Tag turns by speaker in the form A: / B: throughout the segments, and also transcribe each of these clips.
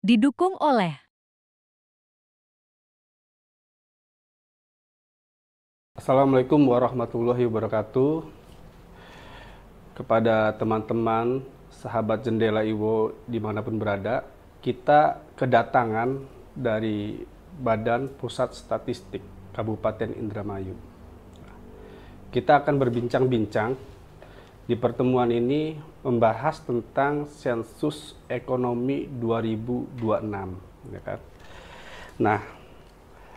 A: Didukung oleh
B: Assalamualaikum warahmatullahi wabarakatuh. Kepada teman-teman sahabat Jendela Iwo dimanapun berada, kita kedatangan dari Badan Pusat Statistik Kabupaten Indramayu. Kita akan berbincang-bincang di pertemuan ini membahas tentang sensus ekonomi 2026, ya kan? Nah,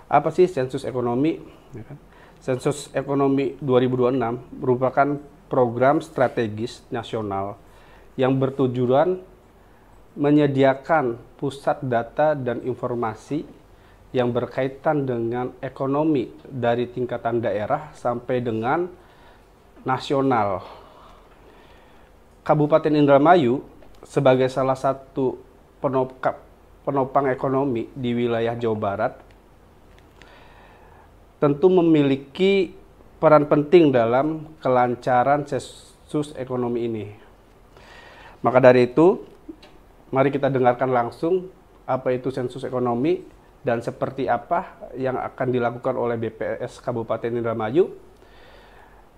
B: apa sih sensus ekonomi? Ya kan? Sensus ekonomi 2026 merupakan program strategis nasional yang bertujuan menyediakan pusat data dan informasi yang berkaitan dengan ekonomi dari tingkatan daerah sampai dengan nasional. Kabupaten Indramayu sebagai salah satu penopang ekonomi di wilayah Jawa Barat tentu memiliki peran penting dalam kelancaran sensus ekonomi ini. Maka dari itu, mari kita dengarkan langsung apa itu sensus ekonomi dan seperti apa yang akan dilakukan oleh BPS Kabupaten Indramayu.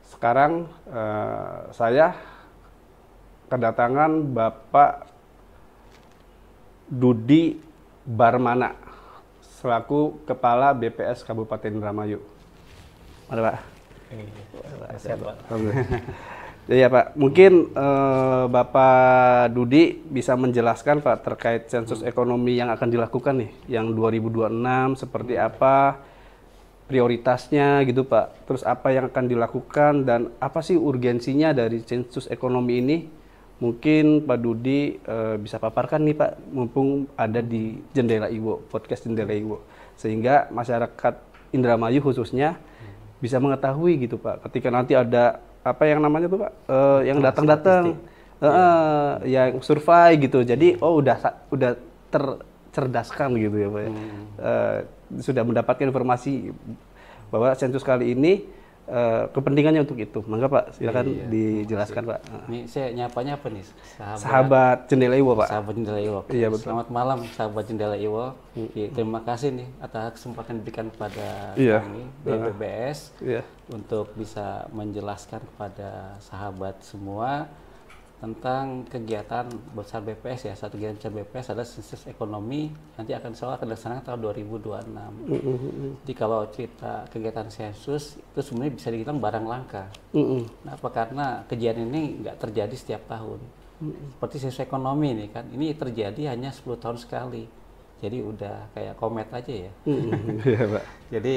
B: Sekarang saya kedatangan Bapak Dudi Barmana selaku Kepala BPS Kabupaten Indramayu. Mari Pak.
C: Sehat, Pak.
B: Ya Pak, mungkin Bapak Dudi bisa menjelaskan Pak terkait sensus ekonomi yang akan dilakukan nih, yang 2026 seperti apa, prioritasnya gitu Pak. Terus apa yang akan dilakukan dan apa sih urgensinya dari sensus ekonomi ini? Mungkin Pak Dudi bisa paparkan nih Pak, mumpung ada di Jendela Iwo, podcast Jendela Iwo, sehingga masyarakat Indramayu khususnya bisa mengetahui gitu Pak, ketika nanti ada apa yang namanya tuh Pak, yang datang-datang, yang survei gitu, jadi udah tercerdaskan gitu ya Pak, ya. Sudah mendapatkan informasi bahwa sensus kali ini kepentingannya untuk itu. Mangga Pak, silakan dijelaskan Pak.
C: Ini saya nyapanya apa nih?
B: Sahabat Jendela Iwo Pak.
C: Sahabat Jendela Iwo.
B: Iya, betul.
C: Selamat malam sahabat Jendela Iwo. Terima kasih nih atas kesempatan diberikan kepada
B: Iya.
C: kami BPBS
B: Iya.
C: untuk bisa menjelaskan kepada sahabat semua tentang kegiatan besar BPS ya. Satu kegiatan besar BPS adalah sensus ekonomi, nanti akan dilaksanakan tahun 2026. Jadi kalau cerita kegiatan sensus itu sebenarnya bisa dibilang barang langka. Kenapa? Karena kejadian ini nggak terjadi setiap tahun. Seperti sensus ekonomi ini kan, ini terjadi hanya 10 tahun sekali. Jadi udah kayak komet aja ya.
B: Iya Pak.
C: Jadi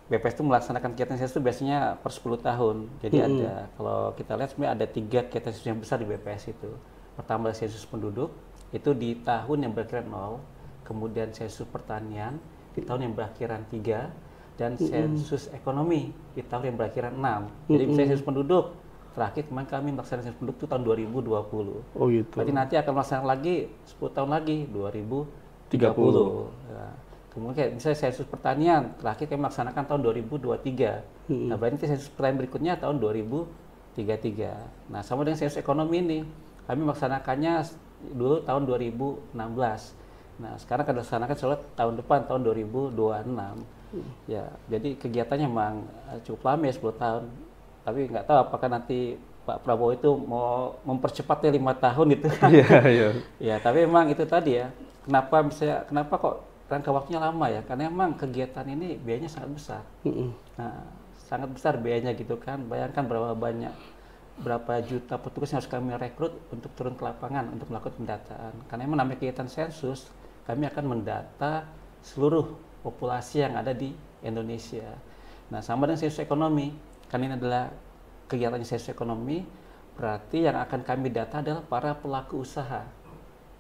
C: BPS itu melaksanakan kegiatan sensus itu biasanya per 10 tahun. Jadi ada, kalau kita lihat sebenarnya ada 3 kegiatan sensus yang besar di BPS itu. Pertama adalah sensus penduduk, itu di tahun yang berakhiran 0. Kemudian sensus pertanian, di tahun yang berakhiran 3. Dan sensus ekonomi, di tahun yang berakhiran 6. Jadi misalnya sensus penduduk, terakhir kemarin kami melaksanakan sensus penduduk itu tahun 2020.
B: Oh gitu.
C: Berarti nanti akan melaksanakan lagi 10 tahun lagi, 2030. Nah, kemudian kayak misalnya sensus pertanian, terakhir kami melaksanakan tahun 2023. Nah, berarti sensus pertanian berikutnya tahun 2033. Nah, sama dengan sensus ekonomi ini, kami melaksanakannya dulu tahun 2016. Nah, sekarang akan dilaksanakan selalu tahun depan, tahun 2026. Ya, jadi kegiatannya memang cukup lama ya, 10 tahun. Tapi nggak tahu apakah nanti Pak Prabowo itu mau mempercepatnya 5 tahun gitu kan.
B: Iya, iya.
C: Ya, tapi memang itu tadi ya, kenapa kok rangka waktunya lama ya? Karena memang kegiatan ini biayanya sangat besar. Nah, sangat besar biayanya gitu kan. Bayangkan berapa juta petugas yang harus kami rekrut untuk turun ke lapangan untuk melakukan pendataan. Karena memang namanya kegiatan sensus, kami akan mendata seluruh populasi yang ada di Indonesia. Nah, sama dengan sensus ekonomi, kan ini adalah kegiatan sensus ekonomi, berarti yang akan kami data adalah para pelaku usaha.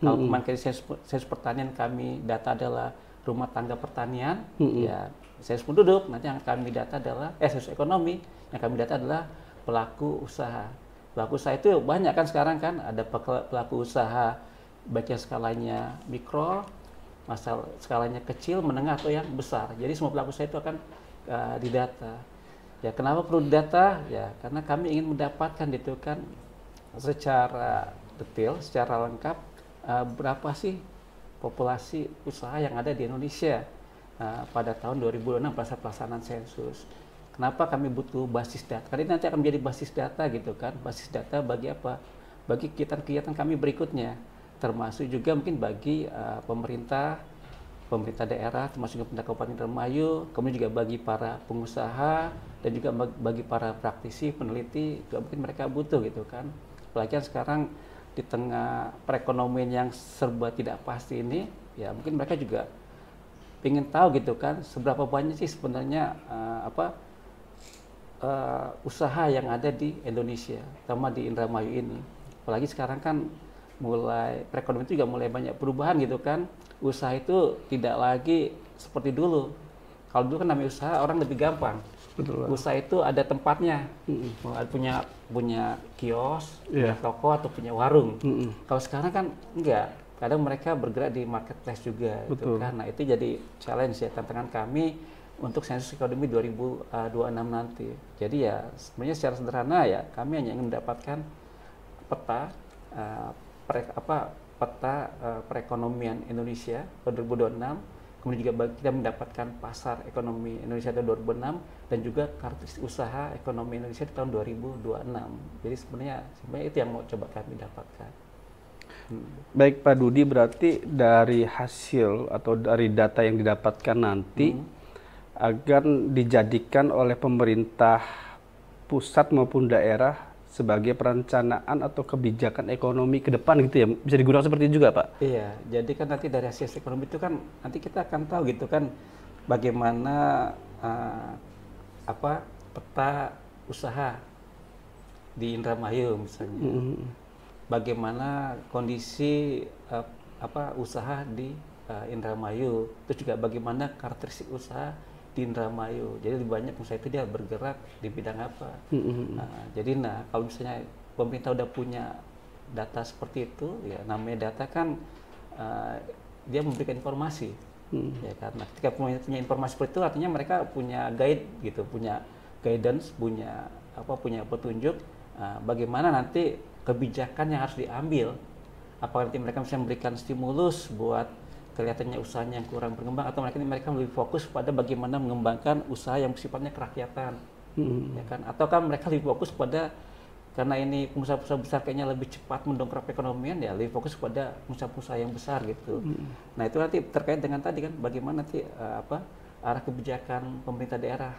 C: Kalau kemarin sensus pertanian kami data adalah rumah tangga pertanian, ya sensus penduduk nanti yang kami data adalah sensus ekonomi yang kami data adalah pelaku usaha. Pelaku usaha itu banyak kan sekarang kan, ada pelaku usaha baik yang skalanya mikro, skalanya kecil, menengah atau yang besar. Jadi semua pelaku usaha itu akan didata. Ya kenapa perlu data? Ya karena kami ingin mendapatkan itu kan secara detail, secara lengkap berapa sih populasi usaha yang ada di Indonesia pada tahun 2006 pada pelaksanaan sensus. Kenapa kami butuh basis data? Karena ini nanti akan menjadi basis data gitu kan. Basis data bagi apa? Bagi kegiatan-kegiatan kami berikutnya. Termasuk juga mungkin bagi pemerintah daerah, termasuk juga pemerintah Kabupaten Indramayu, kemudian juga bagi para pengusaha dan juga bagi para praktisi, peneliti, juga mungkin mereka butuh gitu kan. Apalagi kan sekarang di tengah perekonomian yang serba tidak pasti ini, ya mungkin mereka juga ingin tahu gitu kan, seberapa banyak sih sebenarnya usaha yang ada di Indonesia, terutama di Indramayu ini. Apalagi sekarang kan mulai perekonomian itu juga mulai banyak perubahan gitu kan. Usaha itu tidak lagi seperti dulu. Kalau dulu kan namanya usaha orang lebih gampang. Betul. Usaha itu ada tempatnya, punya kios, punya toko atau punya warung. Kalau sekarang kan enggak. Kadang mereka bergerak di marketplace juga. Gitu kan. Nah itu jadi challenge ya, tantangan kami untuk sensus ekonomi 2026 nanti. Jadi ya sebenarnya secara sederhana ya kami hanya ingin mendapatkan peta perekonomian Indonesia pada 2026, kemudian juga kita mendapatkan pasar ekonomi Indonesia pada 2006 dan juga karakteristik usaha ekonomi Indonesia di tahun 2026. Jadi sebenarnya itu yang mau coba kami dapatkan.
B: Baik Pak Dudi, berarti dari hasil atau dari data yang didapatkan nanti akan dijadikan oleh pemerintah pusat maupun daerah sebagai perencanaan atau kebijakan ekonomi ke depan gitu ya, bisa digunakan seperti itu juga Pak?
C: Iya, jadi kan nanti dari hasil ekonomi itu kan nanti kita akan tahu gitu kan bagaimana peta usaha di Indramayu misalnya, bagaimana kondisi usaha di Indramayu, terus juga bagaimana karakteristik usaha di Indramayu. Jadi lebih banyak usaha itu dia bergerak di bidang apa. Jadi kalau misalnya pemerintah udah punya data seperti itu, ya namanya data kan dia memberikan informasi, ya karena ketika punya informasi seperti itu artinya mereka punya guide gitu, punya guidance, punya petunjuk bagaimana nanti kebijakan yang harus diambil. Apakah nanti mereka bisa memberikan stimulus buat kelihatannya usahanya yang kurang berkembang, atau mereka lebih fokus pada bagaimana mengembangkan usaha yang sifatnya kerakyatan, ya kan? Atau kan mereka lebih fokus pada, karena ini pengusaha-pengusaha besar kayaknya lebih cepat mendongkrak perekonomian, ya lebih fokus pada pengusaha-pengusaha yang besar gitu. Nah itu nanti terkait dengan tadi kan bagaimana nanti arah kebijakan pemerintah daerah,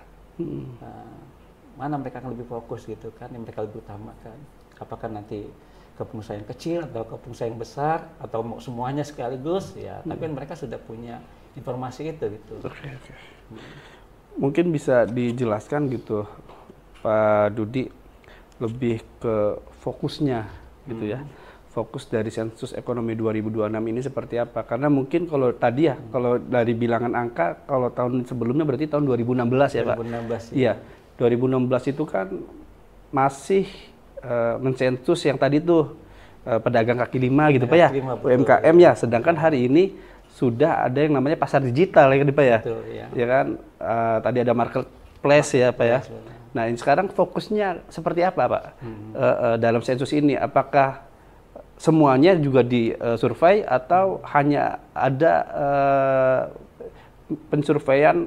C: mana mereka akan lebih fokus gitu kan, yang mereka lebih utamakan. Apakah nanti ke pengusaha yang kecil atau ke pengusaha yang besar atau mau semuanya sekaligus ya, tapi mereka sudah punya informasi itu gitu.
B: Mungkin bisa dijelaskan gitu Pak Dudi lebih ke fokusnya gitu ya, fokus dari sensus ekonomi 2026 ini seperti apa? Karena mungkin kalau tadi ya, kalau dari bilangan angka, kalau tahun sebelumnya berarti tahun 2016 ya Pak?
C: 2016 ya.
B: Iya, 2016 itu kan masih mensensus yang tadi tuh pedagang kaki lima gitu Pak ya, UMKM ya. Sedangkan hari ini sudah ada yang namanya pasar digital ya Pak ya,
C: betul, ya.
B: Ya kan tadi ada marketplace ya Pak ya. Nah ini sekarang fokusnya seperti apa Pak dalam sensus ini? Apakah semuanya juga disurvei atau hanya ada pensurveian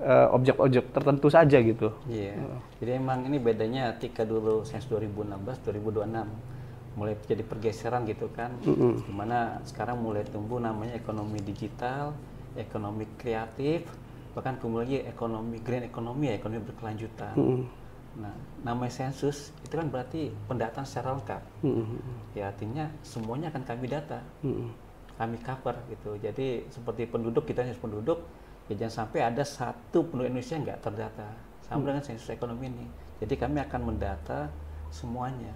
B: objek-objek tertentu saja gitu?
C: Iya. Jadi emang ini bedanya ketika dulu sensus 2016, 2026 mulai terjadi pergeseran gitu kan, dimana sekarang mulai tumbuh namanya ekonomi digital, ekonomi kreatif, bahkan kemudian ekonomi green economy, ya, ekonomi berkelanjutan. Nah, namanya sensus itu kan berarti pendataan secara lengkap. Ya artinya semuanya akan kami data, kami cover gitu. Jadi seperti penduduk, kita harus penduduk, ya jangan sampai ada satu penduduk Indonesia nggak terdata. Sama dengan sensus ekonomi ini. Jadi kami akan mendata semuanya.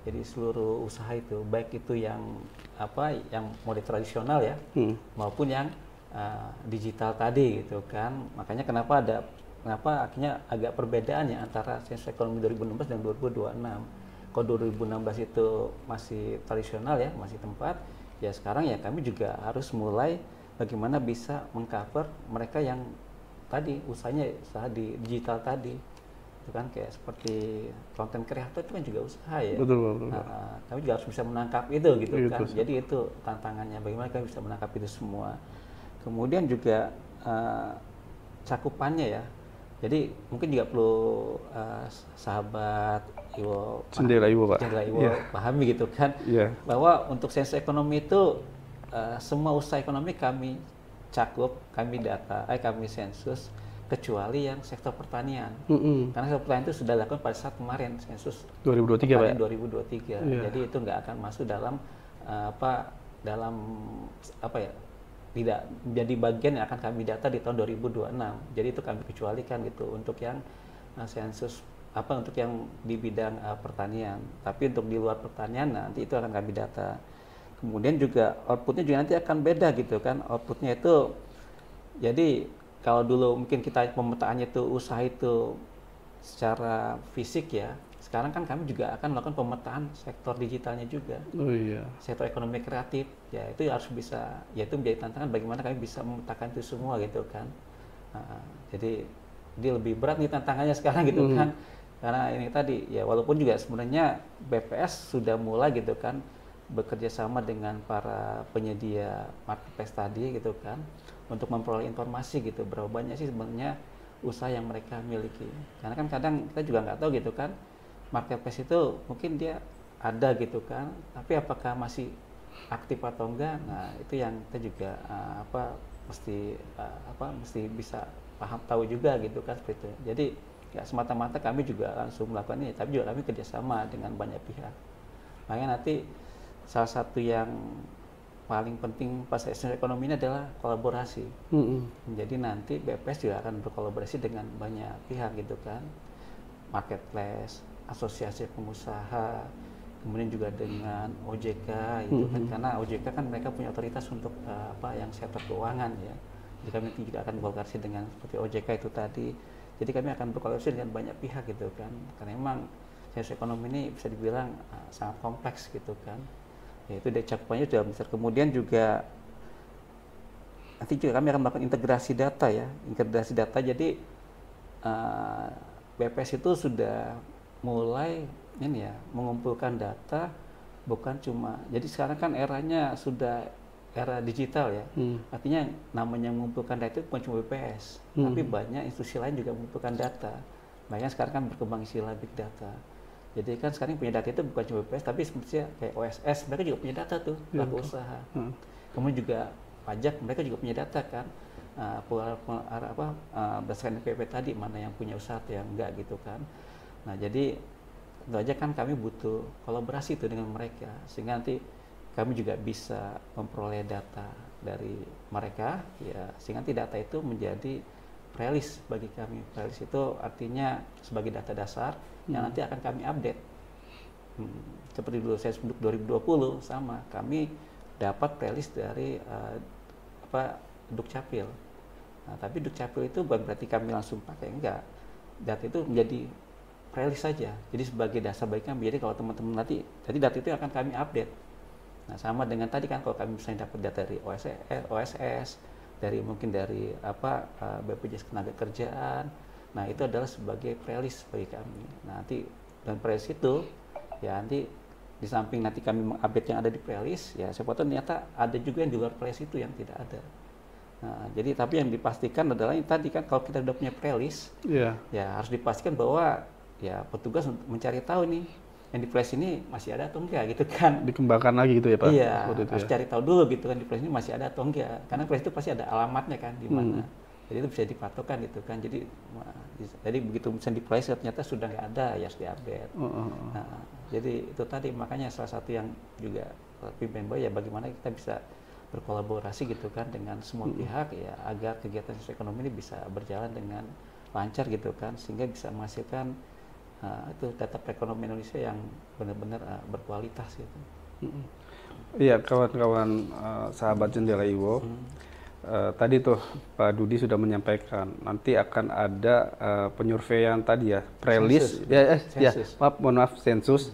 C: Jadi seluruh usaha itu, baik itu yang yang model tradisional ya, maupun yang digital tadi gitu kan. Makanya kenapa akhirnya agak perbedaan ya antara sensus ekonomi 2016 dan 2026. Kalau 2016 itu masih tradisional ya, masih tempat, ya sekarang ya kami juga harus mulai bagaimana bisa mengcover mereka yang tadi usahanya usaha di digital tadi. itu kan kayak seperti konten kreator itu kan juga usaha ya.
B: Betul.
C: Kami juga harus bisa menangkap itu gitu
B: Iya,
C: kan.
B: betul.
C: Jadi itu tantangannya bagaimana kami bisa menangkap itu semua. Kemudian juga cakupannya ya. Jadi mungkin juga perlu sahabat Iwo,
B: Jendela Iwo, Pak.
C: Jendela Iwo
B: Iya.
C: pahami gitu kan, bahwa untuk sensus ekonomi itu semua usaha ekonomi kami cakup, kami sensus, kecuali yang sektor pertanian. Karena sektor pertanian itu sudah dilakukan pada saat kemarin sensus
B: 2023, Pak.
C: 2023. Jadi itu nggak akan masuk dalam tidak menjadi bagian yang akan kami data di tahun 2026. Jadi itu kami kecualikan gitu untuk yang sensus untuk yang di bidang pertanian. Tapi untuk di luar pertanian nanti itu akan kami data. Kemudian juga outputnya juga nanti akan beda gitu kan. Outputnya itu, jadi kalau dulu mungkin kita pemetaannya itu usaha itu secara fisik ya, sekarang kan kami juga akan melakukan pemetaan sektor digitalnya juga.
B: Oh iya.
C: Sektor ekonomi kreatif, ya itu harus bisa, ya itu menjadi tantangan bagaimana kami bisa memetakan itu semua gitu kan. Jadi dia lebih berat nih tantangannya sekarang gitu kan. Karena ini tadi ya, walaupun juga sebenarnya BPS sudah mulai gitu kan bekerja sama dengan para penyedia marketplace tadi gitu kan untuk memperoleh informasi gitu berapa banyak sih sebenarnya usaha yang mereka miliki. Karena kan kadang kita juga nggak tahu gitu kan, marketplace itu mungkin dia ada gitu kan, tapi apakah masih aktif atau enggak? Nah itu yang kita juga mesti bisa paham tahu juga gitu kan seperti itu. Jadi ya semata-mata kami juga langsung melakukan ini, tapi juga kami kerjasama dengan banyak pihak. Makanya nanti salah satu yang paling penting pas sensus ekonomi ini adalah kolaborasi. Jadi nanti BPS juga akan berkolaborasi dengan banyak pihak gitu kan, marketplace, asosiasi pengusaha, kemudian juga dengan OJK gitu kan, karena OJK kan mereka punya otoritas untuk yang sektor keuangan ya. Jadi kami juga akan berkolaborasi dengan seperti OJK itu tadi. Jadi kami akan berkolaborasi dengan banyak pihak gitu kan, karena memang sensus ekonomi ini bisa dibilang sangat kompleks gitu kan. Yaitu dari cakupannya sudah besar. Kemudian juga nanti juga kami akan melakukan integrasi data ya, jadi BPS itu sudah mulai ini ya mengumpulkan data, bukan cuma, jadi sekarang kan eranya sudah era digital ya, artinya namanya mengumpulkan data itu bukan cuma BPS, tapi banyak institusi lain juga mengumpulkan data. Makanya sekarang kan berkembang istilah big data. Jadi kan sekarang punya data itu bukan cuma BPS, tapi sebenarnya kayak OSS, mereka juga punya data tuh, pelaku usaha. Kemudian juga pajak, mereka juga punya data kan, berdasarkan NPWP tadi, mana yang punya usaha atau yang enggak gitu kan. Nah jadi tentu aja kan kami butuh kolaborasi itu dengan mereka, sehingga nanti kami juga bisa memperoleh data dari mereka, ya, sehingga nanti data itu menjadi prelis bagi kami. Prelis itu artinya sebagai data dasar yang nanti akan kami update. Seperti dulu saya sebut 2020 sama, kami dapat prelis dari Dukcapil. Nah, tapi Dukcapil itu bukan berarti kami langsung pakai, enggak. Data itu menjadi prelis saja. Jadi sebagai dasar bagi kami. Jadi kalau teman-teman nanti, jadi data itu akan kami update. Nah, sama dengan tadi kan kalau kami misalnya dapat data dari OSS, mungkin dari BPJS Ketenagakerjaan. Nah, itu adalah sebagai prelis bagi kami. Nah, nanti dan prelis itu ya nanti di samping nanti kami mengupdate yang ada di prelis, ya siapa tahu ternyata ada juga yang di luar prelis itu yang tidak ada. Nah, jadi tapi yang dipastikan adalah yang tadi kan kalau kita sudah punya prelis, ya harus dipastikan bahwa ya petugas untuk mencari tahu nih yang di prelis ini masih ada atau enggak gitu kan.
B: Dikembangkan lagi gitu ya Pak?
C: Iya, harus cari tahu dulu gitu kan di prelis ini masih ada atau enggak. Karena prelis itu pasti ada alamatnya kan di mana. Jadi itu bisa dipatokan gitu kan. Jadi begitu misalnya di prelis ternyata sudah nggak ada, ya harus diupdate. Nah, jadi itu tadi makanya salah satu yang juga pimpin ya bagaimana kita bisa berkolaborasi gitu kan dengan semua pihak ya agar kegiatan sensus ekonomi ini bisa berjalan dengan lancar gitu kan, sehingga bisa menghasilkan itu data perekonomian Indonesia yang benar-benar berkualitas gitu.
B: Iya, kawan-kawan sahabat Jendela Iwo, tadi tuh Pak Dudi sudah menyampaikan nanti akan ada penyurveian tadi ya, prelis, mohon maaf sensus,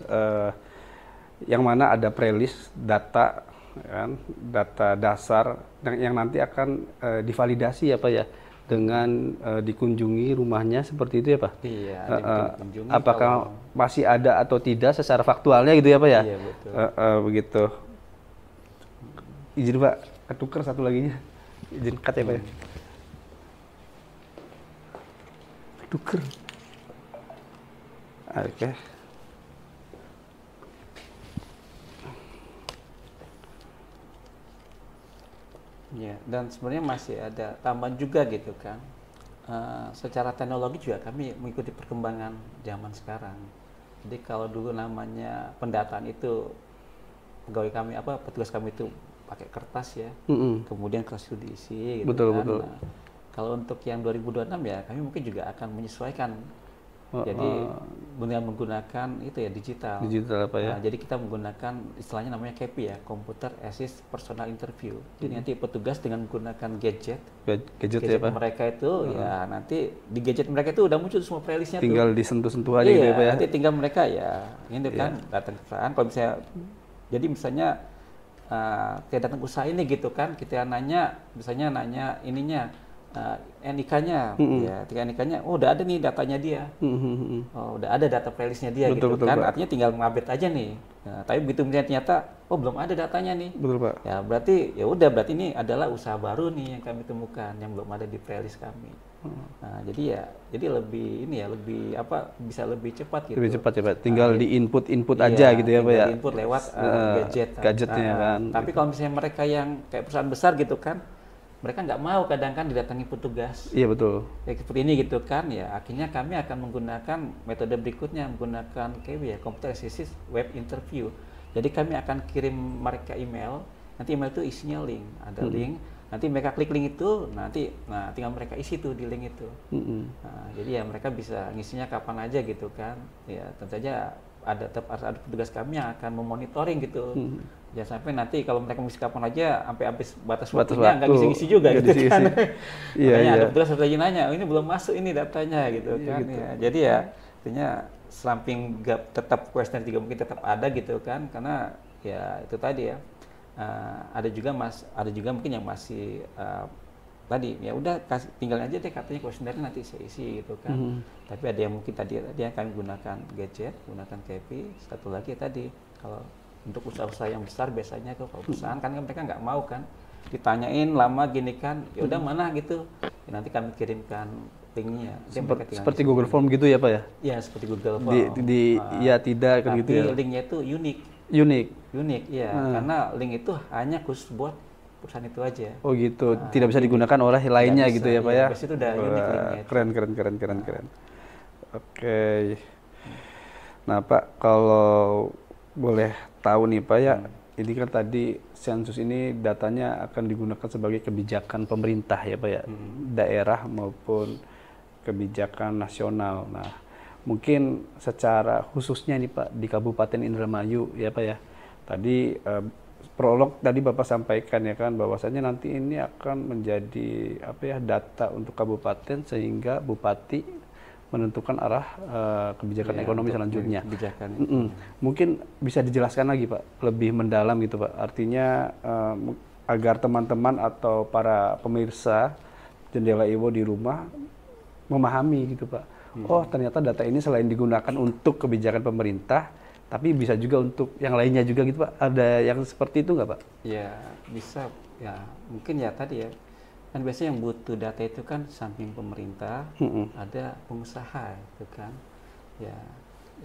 B: yang mana ada prelis data, kan, data dasar yang nanti akan divalidasi ya Pak ya dengan dikunjungi rumahnya seperti itu ya Pak?
C: Iya, dikunjungi.
B: Apakah masih ada atau tidak secara faktualnya gitu ya Pak ya?
C: Iya, betul.
B: Begitu. Izin Pak, ketuker satu lagi nya. Izin cut ya Pak ya. Ketuker. Oke.
C: Ya, dan sebenarnya masih ada tambahan juga gitu kan. Secara teknologi juga kami mengikuti perkembangan zaman sekarang. Jadi kalau dulu namanya pendataan itu pegawai kami petugas kami itu pakai kertas ya, kemudian kertas itu diisi gitu
B: betul,
C: kan.
B: Betul.
C: Nah, kalau untuk yang 2026 ya kami mungkin juga akan menyesuaikan. Jadi dengan menggunakan itu ya digital.
B: Digital apa ya?
C: Nah, jadi kita menggunakan istilahnya namanya KPI ya, Computer Assist Personal Interview. Jadi nanti petugas dengan menggunakan gadget
B: ya Pak?
C: mereka itu ya nanti di gadget mereka itu udah muncul semua playlistnya.
B: Tinggal disentuh-sentuh aja
C: iya,
B: gitu ya Pak ya?
C: Nanti tinggal mereka ya ini kan datang ke perusahaan. Kalau misalnya jadi misalnya kita datang ke usaha ini gitu kan, kita misalnya nanya ininya NIK-nya, ya, NIK-nya, oh udah ada nih datanya dia, oh udah ada data playlistnya dia
B: betul,
C: gitu kan,
B: Pak.
C: artinya tinggal ngupdate aja nih. Nah, tapi begitu ternyata, oh belum ada datanya nih,
B: betul Pak.
C: Ya berarti berarti ini adalah usaha baru nih yang kami temukan yang belum ada di playlist kami. Nah, jadi lebih bisa lebih cepat gitu.
B: Lebih cepat ya Pak, tinggal di input aja gitu ya Pak ya.
C: Input lewat
B: gadgetnya kan.
C: Tapi kalau misalnya mereka yang kayak perusahaan besar gitu kan, mereka nggak mau kadang kan didatangi petugas.
B: Iya betul.
C: Ya seperti ini gitu kan ya. Akhirnya kami akan menggunakan metode berikutnya, menggunakan Computer Assisted Web Interview. Jadi kami akan kirim mereka email. Nanti email itu isinya link, ada link. Nanti mereka klik link itu, tinggal mereka isi tuh di link itu. Nah, jadi ya mereka bisa ngisinya kapan aja gitu kan. Ya tentu saja ada petugas kami yang akan memonitoring gitu. Jangan sampai nanti kalau mereka ngisi kapan aja sampai habis batas waktunya nggak ngisi-ngisi juga gitu kan. Makanya ada petugas lagi nanya, ini belum masuk ini datanya gitu kan. Gitu. Ya, jadi ya artinya samping tetap kuesioner juga mungkin tetap ada gitu kan, karena ya itu tadi ya. Ada juga mungkin yang masih tadi ya udah tinggal aja deh katanya kuesionernya nanti saya isi gitu kan. Tapi ada yang mungkin tadi kami gunakan gadget, gunakan KPI. Satu lagi tadi kalau untuk usaha-usaha yang besar biasanya kalau perusahaan kan mereka nggak mau kan ditanyain lama gini kan, ya udah mana gitu. Ya, nanti kami kirimkan linknya.
B: Seperti Google Form gitu ya Pak ya?
C: Iya seperti Google Form.
B: Ya tidak kan gitu ya.
C: Tapi linknya itu unik ya, karena link itu hanya khusus buat perusahaan itu aja.
B: Oh gitu, tidak bisa digunakan oleh lainnya gitu ya Pak ya?
C: Biasanya itu udah unik linknya.
B: Keren. Oke. Nah Pak, kalau boleh tahu nih Pak ya, ini kan tadi sensus ini datanya akan digunakan sebagai kebijakan pemerintah ya Pak ya, daerah maupun kebijakan nasional. Nah, mungkin secara khususnya nih Pak di Kabupaten Indramayu ya Pak ya, tadi prolog tadi Bapak sampaikan ya kan bahwasanya nanti ini akan menjadi data untuk kabupaten sehingga bupati menentukan arah kebijakan ekonomi selanjutnya. Mungkin bisa dijelaskan lagi Pak, lebih mendalam gitu Pak. Artinya agar teman-teman atau para pemirsa Jendela Ewo di rumah memahami gitu Pak. Oh ternyata data ini selain digunakan untuk kebijakan pemerintah, tapi bisa juga untuk yang lainnya juga gitu Pak. Ada yang seperti itu nggak Pak?
C: Ya bisa, ya mungkin ya tadi ya. Kan biasanya yang butuh data itu kan samping pemerintah, ada pengusaha itu kan. Ya,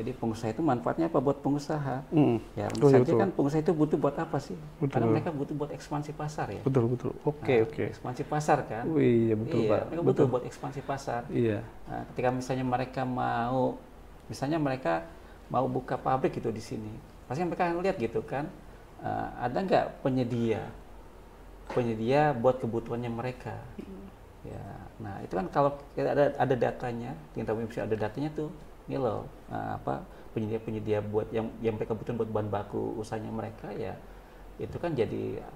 C: jadi pengusaha itu manfaatnya apa buat pengusaha? Ya, saja kan pengusaha itu butuh buat apa sih? Karena mereka butuh buat ekspansi pasar ya.
B: Betul. Oke.
C: Ekspansi pasar kan.
B: Iya betul Pak.
C: Mereka butuh buat ekspansi pasar.
B: Iya.
C: Nah, ketika misalnya mereka mau buka pabrik gitu di sini, pasti mereka akan lihat gitu kan, ada nggak penyedia buat kebutuhannya mereka. Ya, nah itu kan kalau ada datanya, tinggal bisa ada datanya tuh, ini loh penyedia buat yang mereka butuhin buat bahan baku usahanya mereka ya, itu kan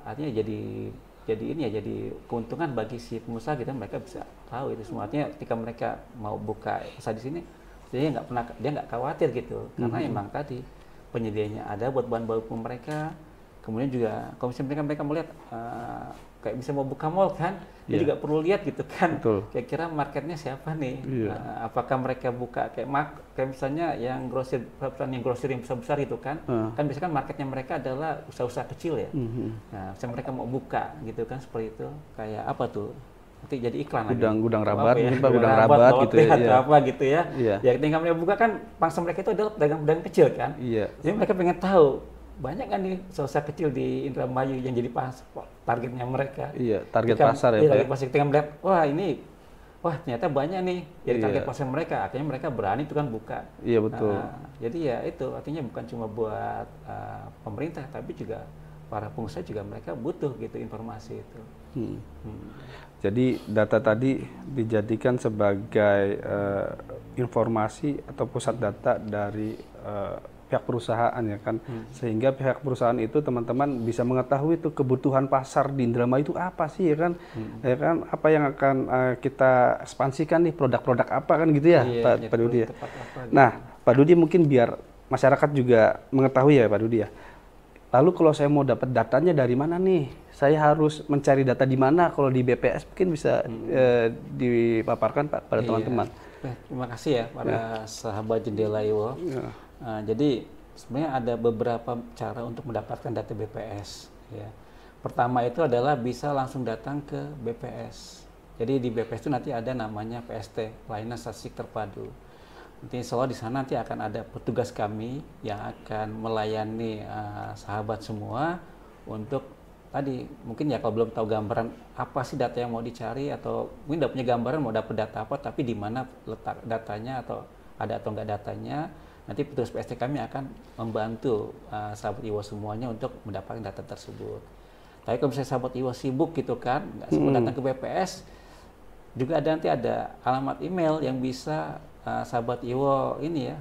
C: artinya jadi keuntungan bagi si pengusaha gitu, mereka bisa tahu itu semua. Artinya ketika mereka mau buka usaha di sini, dia nggak khawatir gitu, karena emang tadi penyediaannya ada buat bahan baku mereka. Kemudian juga kalau misalnya mereka melihat kayak bisa mau buka mall kan, dia
B: Iya.
C: juga perlu lihat gitu kan,
B: Betul.
C: kira-kira marketnya siapa nih.
B: Iya.
C: Apakah mereka buka kayak misalnya yang grosir, perusahaan yang grosir yang besar-besar itu kan, kan biasanya kan marketnya mereka adalah usaha-usaha kecil ya. Nah, misalnya mereka mau buka gitu kan, seperti itu, kayak apa tuh? Nanti jadi iklan lagi.
B: Gudang
C: Apa
B: rabat,
C: ya?
B: mungkin Pak, gudang rabat gitu ya.
C: Atau
B: Iya.
C: apa gitu ya.
B: Iya.
C: Ya tinggal mereka buka kan, pangsa mereka itu adalah pedagang-pedagang kecil kan.
B: Iya.
C: Jadi mereka pengen tahu, banyak kan nih usaha kecil di Indramayu yang jadi targetnya mereka.
B: Iya, target
C: Ketika-
B: pasar ya,
C: iya,
B: Pak.
C: target pasar. Ketika melihat, wah ternyata banyak nih jadi
B: Iya.
C: target pasar mereka, akhirnya mereka berani itu kan buka.
B: Iya, betul.
C: Jadi ya itu artinya bukan cuma buat pemerintah, tapi juga para pengusaha juga mereka butuh gitu informasi itu.
B: Jadi data tadi dijadikan sebagai informasi atau pusat data dari pihak perusahaan ya kan, sehingga pihak perusahaan itu teman-teman bisa mengetahui itu kebutuhan pasar di Indramayu itu apa sih ya kan, ya kan apa yang akan kita ekspansikan nih, produk-produk apa kan gitu ya,
C: Iya,
B: Pak Dudi ya.
C: tepat apa gitu.
B: Nah, Pak Dudi mungkin biar masyarakat juga mengetahui ya Pak Dudi ya. Lalu kalau saya mau dapat datanya dari mana nih? Saya harus mencari data di mana? Kalau di BPS mungkin bisa dipaparkan Pak pada
C: Iya.
B: teman-teman.
C: Terima kasih ya para sahabat Jendela Iwo.
B: Ya.
C: Jadi sebenarnya ada beberapa cara untuk mendapatkan data BPS. Ya. Pertama itu adalah bisa langsung datang ke BPS. Jadi di BPS itu nanti ada namanya PST, Pelayanan Statistik Terpadu. Nanti insya Allah di sana nanti akan ada petugas kami yang akan melayani sahabat semua untuk tadi mungkin ya kalau belum tahu gambaran apa sih data yang mau dicari atau mungkin udah punya gambaran mau dapat data apa tapi di mana letak datanya atau ada atau enggak datanya, nanti petugas PST kami akan membantu sahabat Iwo semuanya untuk mendapatkan data tersebut. Tapi kalau misalnya sahabat Iwo sibuk gitu kan, nggak sempat datang ke BPS, juga ada nanti ada alamat email yang bisa sahabat Iwo ini ya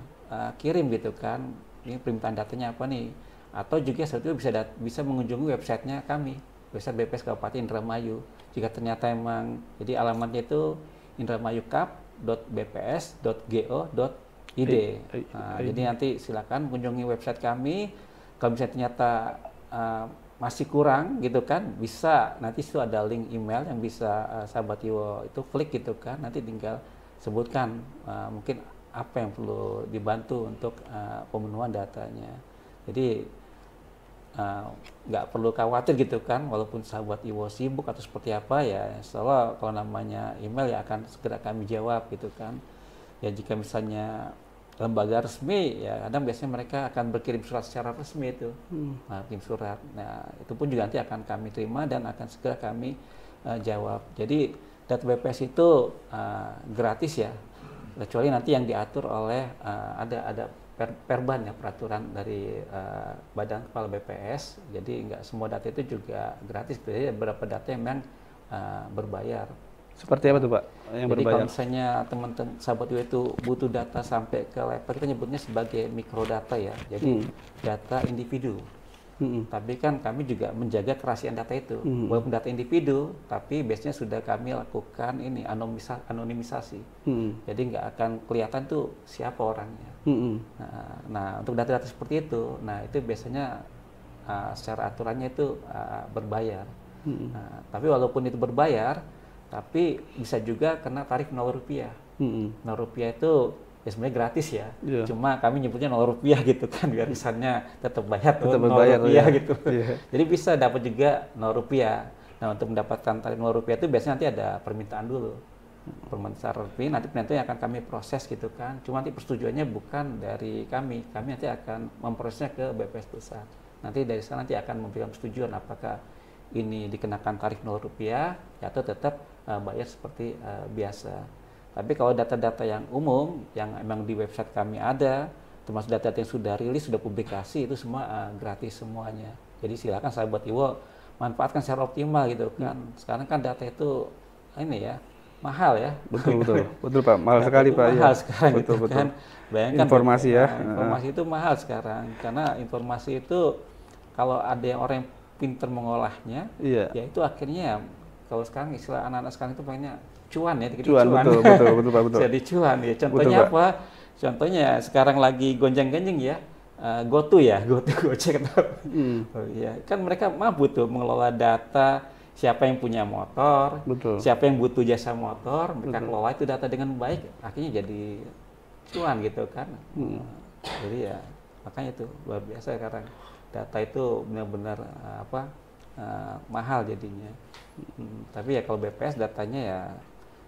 C: kirim gitu kan, ini permintaan datanya apa nih, atau juga sahabat Iwo bisa mengunjungi websitenya kami, website BPS Kabupaten Indramayu. Jika ternyata emang jadi alamatnya itu indramayucup.bps.go.id. Jadi nanti silakan kunjungi website kami. Kalau misalnya ternyata masih kurang gitu kan, bisa nanti itu ada link email yang bisa sahabat Iwo itu klik gitu kan, nanti tinggal sebutkan mungkin apa yang perlu dibantu untuk pemenuhan datanya. Jadi nggak perlu khawatir gitu kan, walaupun sahabat Iwo sibuk atau seperti apa ya, insya Allah kalau namanya email ya akan segera kami jawab gitu kan. Ya jika misalnya lembaga resmi ya kadang biasanya mereka akan berkirim surat secara resmi itu, kirim surat. Nah itu pun juga nanti akan kami terima dan akan segera kami jawab. Jadi data BPS itu gratis ya, kecuali nanti yang diatur oleh ada perban ya, peraturan dari Badan Kepala BPS. Jadi nggak semua data itu juga gratis, jadi beberapa data yang memang berbayar.
B: Seperti apa tuh Pak yang
C: Jadi
B: berbayar?
C: kalau misalnya teman-teman sahabat Iwo itu butuh data sampai ke level, kita nyebutnya sebagai mikrodata ya, jadi data individu. Tapi kan kami juga menjaga kerahasiaan data itu, walaupun data individu, tapi biasanya sudah kami lakukan ini anonimisasi. Jadi nggak akan kelihatan tuh siapa orangnya. Nah untuk data-data seperti itu, nah itu biasanya secara aturannya itu berbayar. Tapi walaupun itu berbayar, tapi bisa juga kena tarif Rp0. Rp0 itu ya sebenarnya gratis ya, cuma kami nyebutnya Rp0 gitu kan, biar kesannya tetap bayar Rp0 gitu. Jadi bisa dapat juga Rp0. Nah untuk mendapatkan tarif Rp0 itu biasanya nanti ada permintaan dulu, permintaan Rp, nanti akan kami proses gitu kan. Cuma nanti persetujuannya bukan dari kami nanti akan memprosesnya ke BPS Pusat. Nanti dari sana nanti akan memberikan persetujuan apakah ini dikenakan tarif Rp0 atau tetap bayar seperti biasa. Tapi kalau data-data yang umum yang memang di website kami ada, termasuk data-data yang sudah rilis, sudah publikasi, itu semua gratis semuanya. Jadi silakan sahabat Iwo manfaatkan secara optimal gitu kan. Sekarang kan data itu ini ya mahal ya.
B: Betul Pak, mahal sekali Pak.
C: Mahal sekarang
B: betul,
C: gitu
B: betul.
C: kan. Bayangkan
B: informasi ya.
C: Informasi itu mahal sekarang karena informasi itu kalau ada yang orang yang pinter mengolahnya, ya itu akhirnya kalau sekarang istilah anak-anak sekarang itu pengennya cuan ya,
B: cuan. Betul Pak, betul.
C: Jadi cuan ya. Contohnya
B: betul,
C: apa? Contohnya sekarang lagi gonjang-ganjing ya, GoTo ya, GoTo Gojek. Oh iya, kan mereka mampu tuh mengelola data siapa yang punya motor,
B: Betul.
C: siapa yang butuh jasa motor, mereka kelola itu data dengan baik, akhirnya jadi cuan gitu kan. Jadi ya makanya itu luar biasa sekarang data itu benar-benar mahal jadinya. Tapi ya kalau BPS datanya ya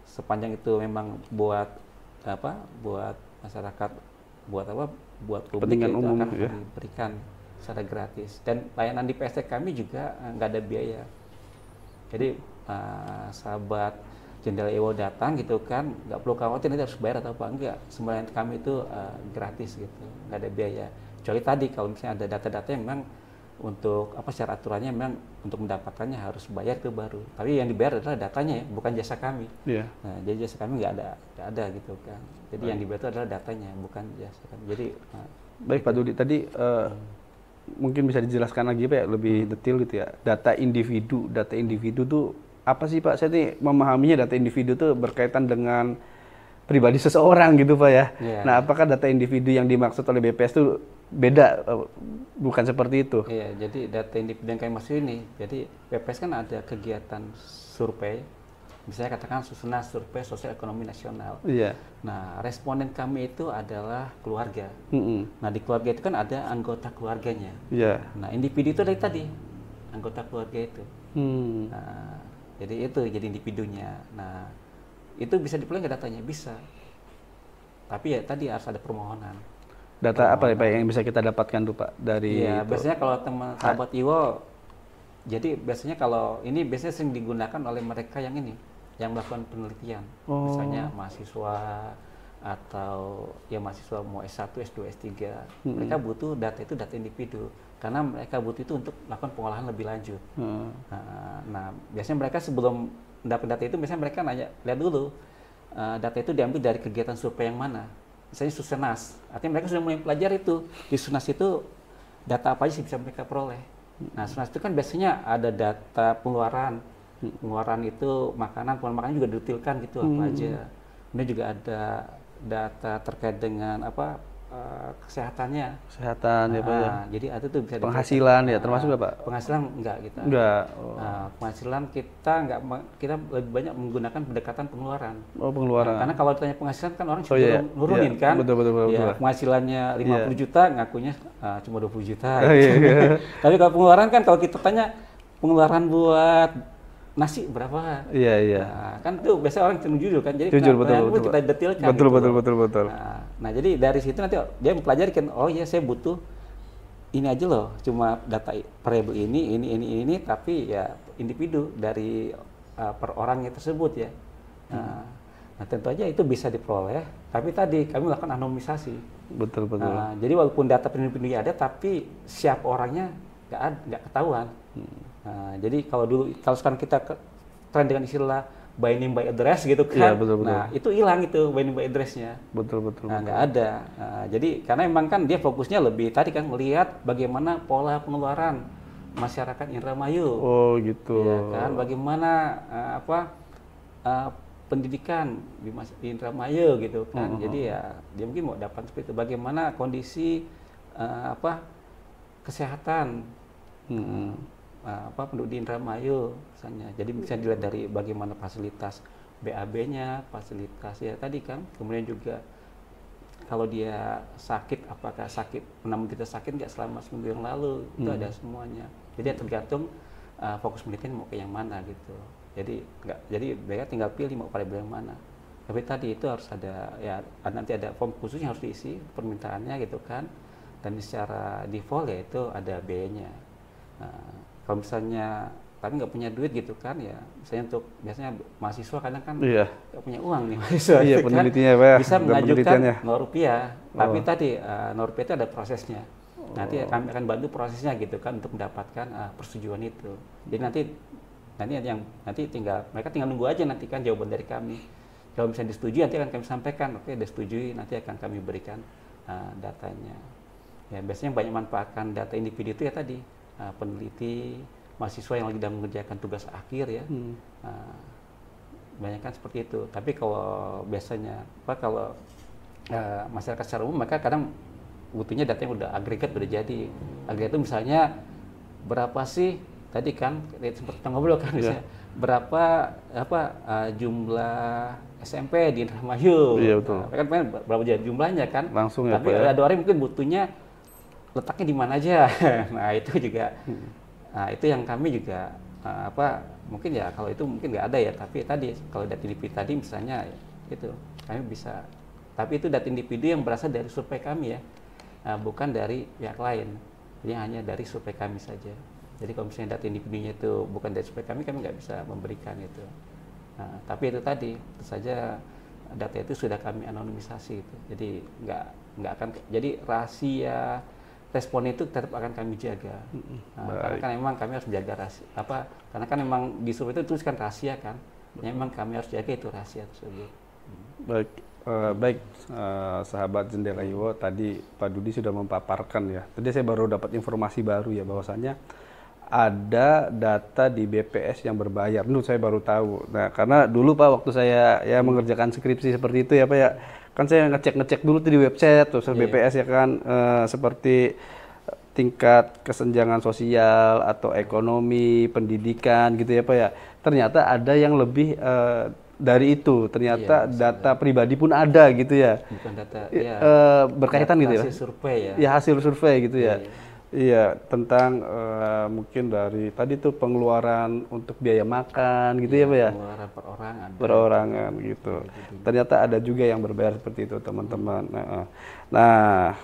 C: sepanjang itu memang buat masyarakat, buat publik,
B: Kepentingan
C: itu
B: umum,
C: akan
B: ya.
C: diberikan secara gratis. Dan layanan di PSTek kami juga nggak ada biaya. Jadi sahabat Jendela Ewo datang gitu kan, nggak perlu khawatir nanti harus bayar atau apa, enggak. Semua layanan kami itu gratis gitu, nggak ada biaya. Kecuali tadi kalau misalnya ada data-data yang memang untuk secara aturannya memang untuk mendapatkannya harus bayar, itu baru. Tapi yang dibayar adalah datanya ya, bukan jasa kami.
B: Iya.
C: Nah, jadi jasa kami nggak ada gitu kan. Jadi yang dibayar itu adalah datanya, bukan jasa kami. Jadi
B: Baik Pak Dudi, tadi mungkin bisa dijelaskan lagi Pak ya, lebih detail gitu ya. Data individu tuh apa sih Pak? Saya nih memahaminya data individu tuh berkaitan dengan pribadi seseorang gitu Pak ya.
C: Yeah.
B: Nah, apakah data individu yang dimaksud oleh BPS itu beda, bukan seperti itu?
C: iya, jadi data individu yang kami maksud ini, jadi BPS kan ada kegiatan survei, misalnya katakan susunan survei sosial ekonomi nasional.
B: Iya.
C: Nah, responden kami itu adalah keluarga.
B: Mm-mm.
C: Nah, di keluarga itu kan ada anggota keluarganya.
B: Iya.
C: Nah, individu itu dari tadi, anggota keluarga itu.
B: Hmm.
C: Nah, jadi itu jadi individunya. Nah, itu bisa dipilih nggak datanya? Bisa. Tapi ya tadi harus ada permohonan.
B: Data apa ya Pak yang bisa kita dapatkan tuh Pak dari
C: Iya,
B: itu?
C: biasanya kalau teman sahabat Iwo, jadi biasanya kalau ini biasanya sering digunakan oleh mereka yang melakukan penelitian. Misalnya mahasiswa atau ya mahasiswa mau S1, S2, S3. Mereka butuh data itu data individu. Karena mereka butuh itu untuk melakukan pengolahan lebih lanjut. Nah, biasanya mereka sebelum mendapat data itu, biasanya mereka lihat dulu data itu diambil dari kegiatan survei yang mana. Misalnya Susenas, artinya mereka sudah mulai pelajari itu. Di Susenas itu data apa aja sih bisa mereka peroleh. Nah, Susenas itu kan biasanya ada data pengeluaran. Pengeluaran itu makanan juga didetailkan gitu apa aja. Kemudian juga ada data terkait dengan kesehatannya.
B: Kesehatan ya Pak ya.
C: Jadi itu tuh bisa
B: Penghasilan ya termasuk nggak Pak?
C: Penghasilan enggak kita.
B: Enggak.
C: Penghasilan kita lebih banyak menggunakan pendekatan pengeluaran.
B: Oh, pengeluaran.
C: Karena kalau ditanya penghasilan kan orang
B: iya.
C: nurunin
B: Iya.
C: kan.
B: Betul.
C: Ya, penghasilannya 50 juta ngakunya cuma 20 juta.
B: Iya.
C: Tapi kalau pengeluaran kan kalau kita tanya pengeluaran buat nasi berapa?
B: Iya.
C: Nah, kan tuh biasanya orang cenderung jujur kan. Jadi
B: Jujur,
C: betul,
B: betul.
C: kita detailkan.
B: Betul.
C: Nah, jadi dari situ nanti dia mempelajari kan, oh iya saya butuh ini aja loh, cuma data variabel ini, tapi ya individu dari per orangnya tersebut ya. Nah, tentu aja itu bisa diperoleh, tapi tadi kami melakukan anonimisasi.
B: Betul.
C: Jadi walaupun data individunya ada, tapi siapa orangnya nggak ketahuan. Jadi kalau sekarang kita tren dengan istilah by name by address gitu kan,
B: betul.
C: Nah itu hilang itu by name by address-nya.
B: Betul.
C: Nah nggak ada. Jadi karena memang kan dia fokusnya lebih tadi kan melihat bagaimana pola pengeluaran masyarakat Indramayu.
B: Oh gitu.
C: Ya kan, bagaimana pendidikan di Indramayu gitu kan. Jadi ya dia mungkin mau dapat seperti itu. Bagaimana kondisi kesehatan penduduk di Indramayu misalnya. Jadi bisa dilihat dari bagaimana fasilitas BAB-nya, fasilitas ya tadi kan. Kemudian juga kalau dia sakit, apakah pernah menderita sakit nggak selama seminggu yang lalu, itu ada semuanya. Jadi tergantung fokus penelitian mau ke yang mana gitu. Jadi mereka tinggal pilih mau variabel yang mana. Tapi tadi itu harus ada ya, nanti ada form khusus yang harus diisi permintaannya gitu kan. Dan secara default ya itu ada biayanya. Kalau misalnya kami nggak punya duit gitu kan ya, misalnya biasanya mahasiswa kadang kan nggak punya uang nih mahasiswa,
B: iya,
C: gitu kan, bisa mengajukan Rp0, tapi tadi Rp0 itu ada prosesnya. Nanti kami akan bantu prosesnya gitu kan untuk mendapatkan persetujuan itu. Jadi nanti mereka tinggal nunggu aja nanti kan jawaban dari kami. Kalau misalnya disetujui nanti akan kami sampaikan, oke disetujui, nanti akan kami berikan datanya. Ya biasanya banyak manfaatkan data individu itu ya tadi. Peneliti, mahasiswa yang lagi dalam mengerjakan tugas akhir ya, banyak kan seperti itu. Tapi kalau biasanya kalau masyarakat secara umum mereka kadang butuhnya data yang udah agregat, udah jadi. Agregat itu misalnya berapa sih tadi kan sempat kita ngobrol kan, misalnya berapa jumlah SMP di Indramayu.
B: Iya, betul.
C: Nah, kan berapa jumlahnya kan?
B: Langsung ya,
C: tapi
B: Pak, ya?
C: ada orang mungkin butuhnya letaknya di mana aja. Nah itu juga, nah itu yang kami juga mungkin ya kalau itu mungkin nggak ada ya, tapi tadi kalau data individu tadi misalnya itu kami bisa, tapi itu data individu yang berasal dari survei kami ya, bukan dari pihak lain, jadi hanya dari survei kami saja. Jadi kalau misalnya data individunya itu bukan dari survei kami nggak bisa memberikan itu. Nah, tapi itu tadi tentu saja data itu sudah kami anonimisasi itu, jadi nggak akan, jadi rahasia respon itu tetap akan kami jaga. Nah, karena kan memang kami harus menjaga rahasia, karena kan memang di survei itu tuliskan rahasia kan, memang kami harus jaga itu rahasia tersebut.
B: Baik, sahabat Jendela Iwo, tadi Pak Dudi sudah memaparkan ya. Tadi saya baru dapat informasi baru ya, bahwasannya ada data di BPS yang berbayar. Menurut saya baru tahu. Nah, karena dulu Pak, waktu saya ya mengerjakan skripsi seperti itu ya Pak ya, kan saya ngecek dulu tuh di website tuh BPS ya kan, seperti tingkat kesenjangan sosial atau ekonomi, pendidikan gitu ya Pak ya. Ternyata ada yang lebih dari itu. Ternyata data pribadi pun ada gitu ya.
C: Bukan data
B: berkaitan gitu ya.
C: Hasil survei ya.
B: Ya, hasil survei gitu ya. Iya, tentang mungkin dari tadi tuh pengeluaran untuk biaya makan gitu ya Pak ya.
C: Pengeluaran
B: Perorangan gitu. Ternyata ada juga yang berbayar seperti itu teman-teman. Nah,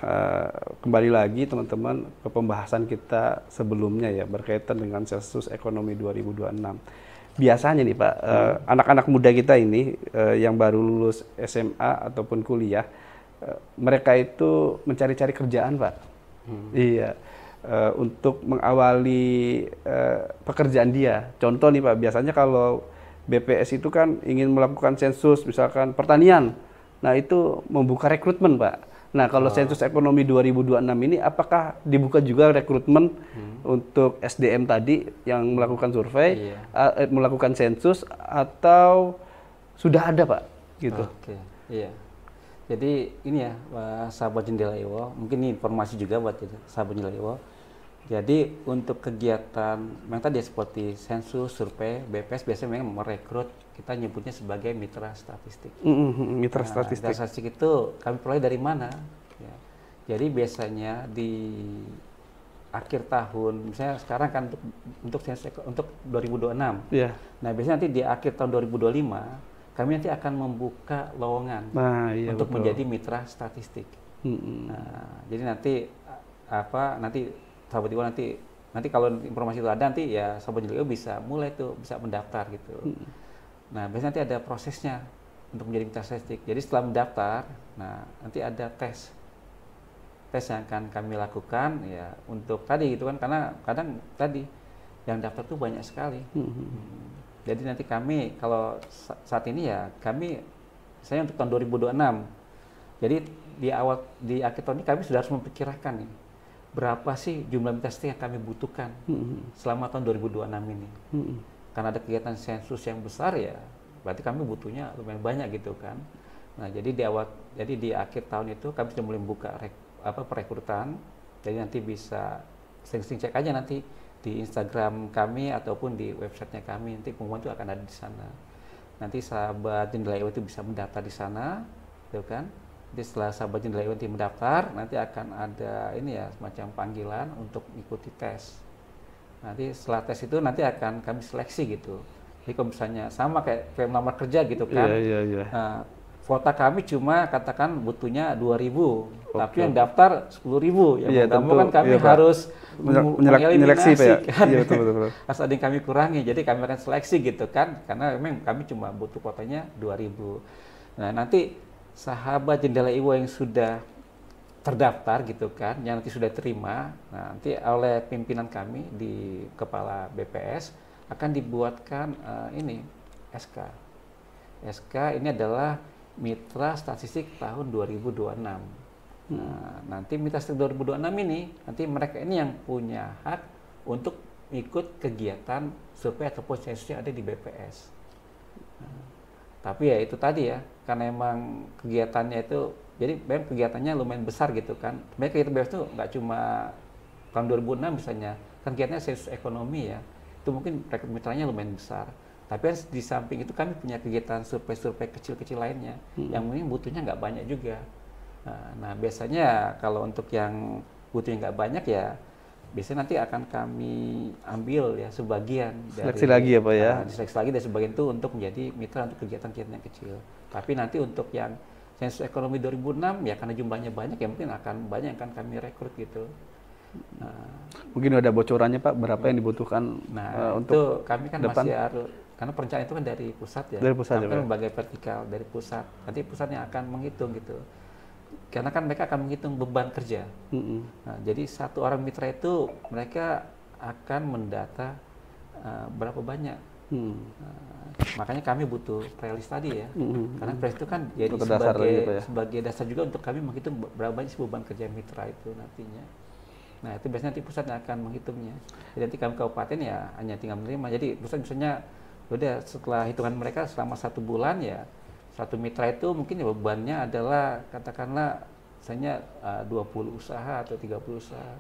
B: kembali lagi teman-teman ke pembahasan kita sebelumnya ya, berkaitan dengan Sensus Ekonomi 2026. Biasanya nih Pak, anak-anak muda kita ini yang baru lulus SMA ataupun kuliah, mereka itu mencari-cari kerjaan Pak. Iya. Untuk mengawali pekerjaan dia. Contoh nih Pak, biasanya kalau BPS itu kan ingin melakukan sensus misalkan pertanian. Nah, itu membuka rekrutmen Pak. Nah, kalau Sensus Ekonomi 2026 ini apakah dibuka juga rekrutmen untuk SDM tadi yang melakukan survei, melakukan sensus, atau sudah ada Pak? Gitu.
C: Oke, iya. Jadi ini ya, sahabat Jendela Iwo, mungkin ini informasi juga buat sahabat Jendela Iwo. Jadi untuk kegiatan yang tadi seperti sensus, survei, BPS biasanya memang merekrut, kita nyebutnya sebagai mitra statistik.
B: Mitra statistik.
C: Mitra statistik itu kami peroleh dari mana? Ya. Jadi biasanya di akhir tahun, misalnya sekarang kan untuk 2026.
B: Yeah.
C: Nah biasanya nanti di akhir tahun 2025 kami nanti akan membuka lowongan untuk menjadi mitra statistik. Nah, jadi nanti sahabat Iwo nanti kalau informasi itu ada, nanti ya sahabat Iwo bisa mulai tuh bisa mendaftar gitu. Nah, biasanya nanti ada prosesnya untuk menjadi mitra statistik. Jadi setelah mendaftar, nah nanti ada tes yang akan kami lakukan ya untuk tadi gitu kan, karena kadang tadi yang daftar tuh banyak sekali. Jadi nanti kami kalau saat ini ya saya untuk tahun 2026. Jadi di akhir tahun ini kami sudah harus memperkirakan nih berapa sih jumlah mitra statistik yang kami butuhkan selama tahun 2026 ini. Karena ada kegiatan sensus yang besar ya, berarti kami butuhnya lumayan banyak gitu kan. Nah, jadi di akhir tahun itu kami sudah mulai membuka perekrutan. Jadi nanti bisa sering-sering cek aja nanti di Instagram kami ataupun di websitenya kami, nanti pengumuman itu akan ada di sana. Nanti sahabat Jendela Iwo itu bisa mendaftar di sana, gitu kan. Jadi setelah sahabat Jendela Iwo nanti mendaftar, nanti akan ada ini ya semacam panggilan untuk ikuti tes. Nanti setelah tes itu nanti akan kami seleksi gitu. Jadi kalau misalnya sama kayak melamar kerja gitu kan. Nah, kuota kami cuma katakan butuhnya 2.000, tapi yang daftar 10.000. Ya mau kan kami harus
B: menyeleksi Pak ya.
C: Kan?
B: Iya, betul.
C: Harus ada yang kami kurangi, jadi kami akan seleksi gitu kan, karena memang kami cuma butuh kuotanya 2.000. Nah, nanti sahabat Jendela Iwo yang sudah terdaftar gitu kan, yang nanti sudah terima, nah, nanti oleh pimpinan kami di kepala BPS akan dibuatkan ini SK. SK ini adalah Mitra Statistik tahun 2026. Nah, nanti Mitra Statistik 2026 ini, nanti mereka ini yang punya hak untuk ikut kegiatan survei ataupun sensus yang ada di BPS. Nah, tapi ya itu tadi ya, karena emang kegiatannya itu, jadi memang kegiatannya lumayan besar gitu kan. Sebenarnya kegiatan BPS itu nggak cuma tahun 2006 misalnya, kan kegiatannya sensus ekonomi ya. itu mungkin rekrut mitranya lumayan besar. Tapi di samping itu kami punya kegiatan survei-survei kecil-kecil lainnya yang mungkin butuhnya nggak banyak juga. Nah, biasanya kalau untuk yang butuhnya nggak banyak ya biasanya nanti akan kami ambil ya sebagian
B: Seleksi lagi ya Pak ya?
C: Diseleksi lagi dari sebagian itu untuk menjadi mitra untuk kegiatan-kegiatan yang kecil. Tapi nanti untuk yang sensus ekonomi 2006 ya karena jumlahnya banyak ya mungkin akan banyak yang akan kami rekrut gitu.
B: Mungkin ada bocorannya Pak, berapa yang dibutuhkan untuk
C: itu kami kan
B: depan?
C: masih harus, karena perencanaan itu kan dari pusat ya.
B: Dari pusat
C: kami
B: ya,
C: kan
B: Pak?
C: lembaga vertikal dari pusat. Nanti pusat yang akan menghitung gitu. Karena kan mereka akan menghitung beban kerja. Nah, jadi satu orang mitra itu mereka akan mendata berapa banyak. Makanya kami butuh prelis tadi ya. Karena prelis itu kan jadi sebagai dasar juga untuk kami menghitung berapa banyak sih beban kerja mitra itu nantinya. Nah itu biasanya nanti pusat yang akan menghitungnya. Jadi nanti kami kabupaten ya hanya tinggal menerima. Jadi pusat misalnya udah setelah hitungan mereka selama 1 bulan ya satu mitra itu mungkin ya bebannya adalah katakanlah misalnya 20 usaha atau 30 usaha.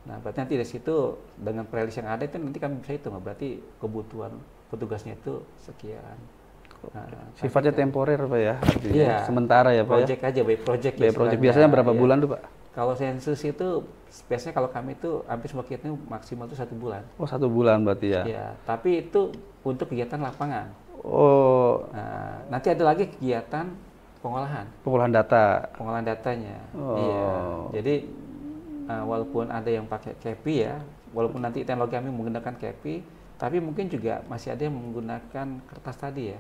C: Nah berarti nanti dari situ dengan prelis yang ada itu nanti kami bisa hitung berarti kebutuhan petugasnya itu sekian. Nah,
B: sifatnya temporer Pak ya? Artinya
C: iya,
B: sementara ya Pak
C: project
B: ya?
C: aja, by project
B: ya. Project biasanya berapa bulan tuh Pak?
C: Kalau sensus itu biasanya kalau kami itu hampir semua kegiatan maksimal itu 1 bulan.
B: Oh 1 bulan berarti ya?
C: Iya, tapi itu untuk kegiatan lapangan.
B: Oh.
C: Nah, nanti ada lagi kegiatan pengolahan.
B: Pengolahan data.
C: Pengolahan datanya.
B: Oh.
C: Iya. Jadi walaupun ada yang pakai KEPI ya, walaupun nanti teknologi kami menggunakan KEPI, tapi mungkin juga masih ada yang menggunakan kertas tadi ya.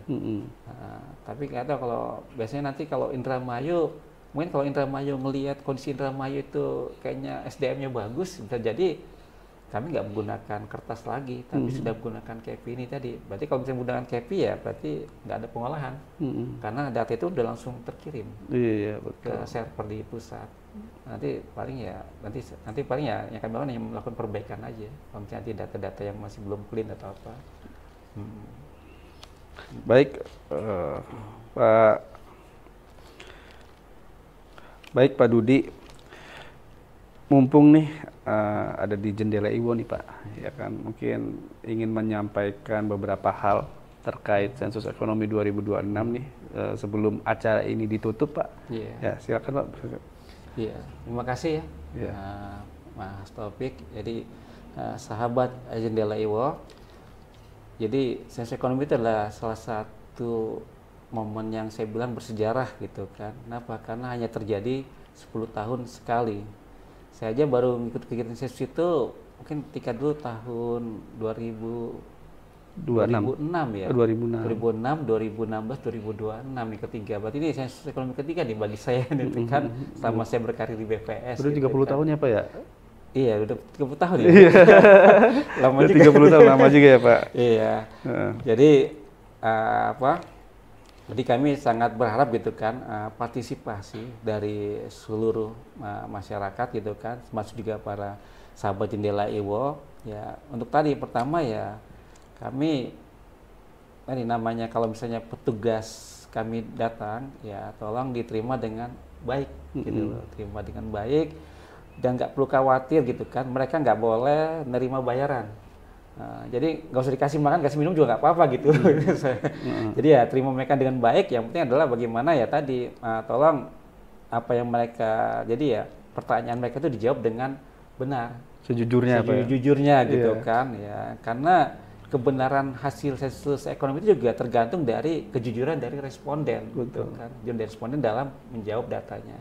C: Tapi nggak tahu kalau biasanya nanti kalau Indramayu, mungkin kalau Indramayu ngelihat kondisi Indramayu itu kayaknya SDM-nya bagus, bisa jadi kami nggak menggunakan kertas lagi, tapi sudah menggunakan KEPI ini tadi. Berarti kalau misalnya menggunakan KEPI ya berarti nggak ada pengolahan, karena data itu udah langsung terkirim ke server di pusat. Nanti paling ya yang kami lakukan hanya melakukan perbaikan aja. Kalau misalnya nanti data-data yang masih belum clean atau apa.
B: Baik, Pak. Baik Pak Dudi, mumpung nih ada di Jendela Iwo nih Pak, ya kan mungkin ingin menyampaikan beberapa hal terkait sensus ekonomi 2026 nih sebelum acara ini ditutup Pak. Ya silakan Pak.
C: Iya, terima kasih ya, Mas Taufik. Jadi sahabat Jendela Iwo, jadi sensus ekonomi itu adalah salah satu momen yang saya bilang bersejarah gitu kan. Kenapa? Karena hanya terjadi 10 tahun sekali. Saya aja baru ngikut kegiatan sensus itu mungkin ketika dulu tahun 2006 ya. 2006, 2016, 2026 nih ketiga. Berarti ini sensus ekonomi ketiga nih bagi saya nih kan selama saya berkarir di BPS.
B: Udah 30 gitu, tahun ya Pak ya?
C: Iya, udah 30 tahun ya. Lama
B: juga. 30 tahun lama juga ya Pak.
C: Iya. Jadi jadi kami sangat berharap gitu kan partisipasi dari seluruh masyarakat gitu kan, termasuk juga para sahabat Jendela Iwo. Ya, untuk tadi pertama ya kami tadi namanya kalau misalnya petugas kami datang ya tolong diterima dengan baik gitu loh, terima dengan baik dan nggak perlu khawatir gitu kan, mereka nggak boleh nerima bayaran. Jadi nggak usah dikasih makan, kasih minum juga nggak apa-apa gitu. Jadi ya terima mereka dengan baik. Yang penting adalah bagaimana ya tadi tolong apa yang mereka, jadi ya pertanyaan mereka itu dijawab dengan benar,
B: sejujurnya
C: gitu kan ya, karena kebenaran hasil sensus ekonomi itu juga tergantung dari kejujuran dari responden, gitu kan, dari responden dalam menjawab datanya.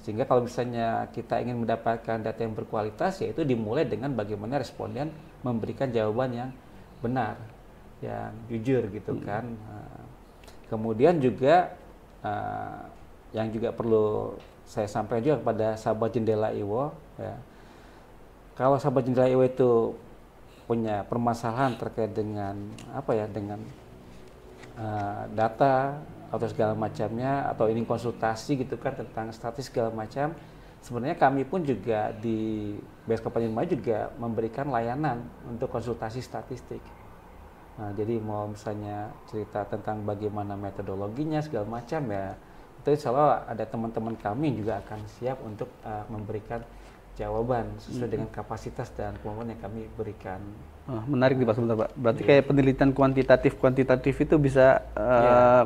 C: Sehingga kalau misalnya kita ingin mendapatkan data yang berkualitas, yaitu dimulai dengan bagaimana responden memberikan jawaban yang benar, yang jujur gitu kan. Kemudian juga yang juga perlu saya sampaikan juga kepada sahabat Jendela Iwo, ya, kalau sahabat Jendela Iwo itu punya permasalahan terkait dengan dengan data atau segala macamnya, atau ini konsultasi gitu kan tentang statis segala macam, sebenarnya kami pun juga di BPS Kabupaten Indramayu juga memberikan layanan untuk konsultasi statistik. Nah, jadi mau misalnya cerita tentang bagaimana metodologinya segala macam ya, itu insya Allah ada teman-teman kami yang juga akan siap untuk memberikan jawaban sesuai dengan kapasitas dan kemampuan yang kami berikan.
B: Menarik nih Pak, sebentar Pak. Berarti kayak penelitian kuantitatif itu bisa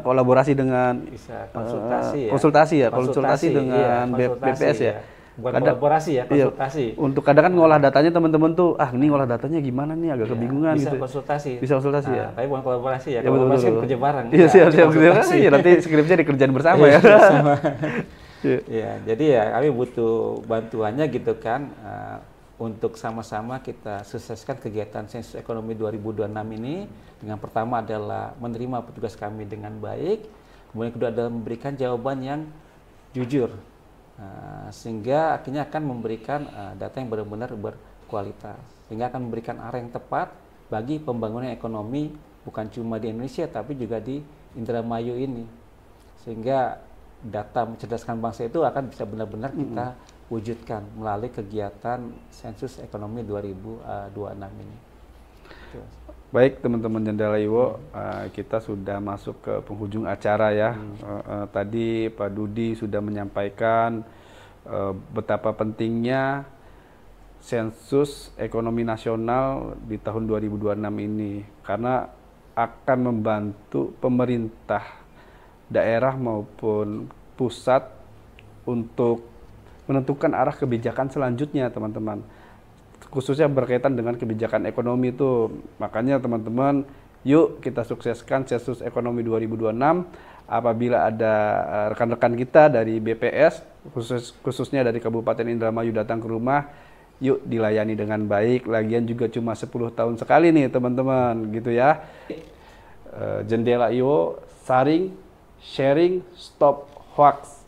B: kolaborasi dengan
C: Bisa konsultasi
B: konsultasi dengan BPS ya.
C: Bukan kolaborasi ya, konsultasi.
B: Iya, untuk kadang kan ngolah datanya teman-teman tuh, ini ngolah datanya gimana nih, agak kebingungan
C: bisa
B: gitu.
C: Bisa konsultasi ya. Tapi bukan kolaborasi ya. Kolaborasi kan kerja bareng.
B: Iya, siap. Iya, nanti skripnya dikerjain bersama ya.
C: Ya, jadi ya kami butuh bantuannya gitu kan untuk sama-sama kita sukseskan kegiatan Sensus Ekonomi 2026 ini. Dengan pertama adalah menerima petugas kami dengan baik, kemudian kedua adalah memberikan jawaban yang jujur. Sehingga akhirnya akan memberikan data yang benar-benar berkualitas, sehingga akan memberikan arah yang tepat bagi pembangunan ekonomi bukan cuma di Indonesia tapi juga di Indramayu ini, sehingga data mencerdaskan bangsa itu akan bisa benar-benar kita wujudkan melalui kegiatan Sensus Ekonomi 2026 ini.
B: Baik teman-teman Jendela Iwo, kita sudah masuk ke penghujung acara ya. Tadi Pak Dudi sudah menyampaikan betapa pentingnya sensus ekonomi nasional di tahun 2026 ini, karena akan membantu pemerintah daerah maupun pusat untuk menentukan arah kebijakan selanjutnya teman-teman. Khususnya berkaitan dengan kebijakan ekonomi itu. Makanya teman-teman, yuk kita sukseskan Sensus Ekonomi 2026. Apabila ada rekan-rekan kita dari BPS, khususnya dari Kabupaten Indramayu datang ke rumah, yuk dilayani dengan baik. Lagian juga cuma 10 tahun sekali nih teman-teman, gitu ya. Jendela Iwo, saring, sharing, stop hoax.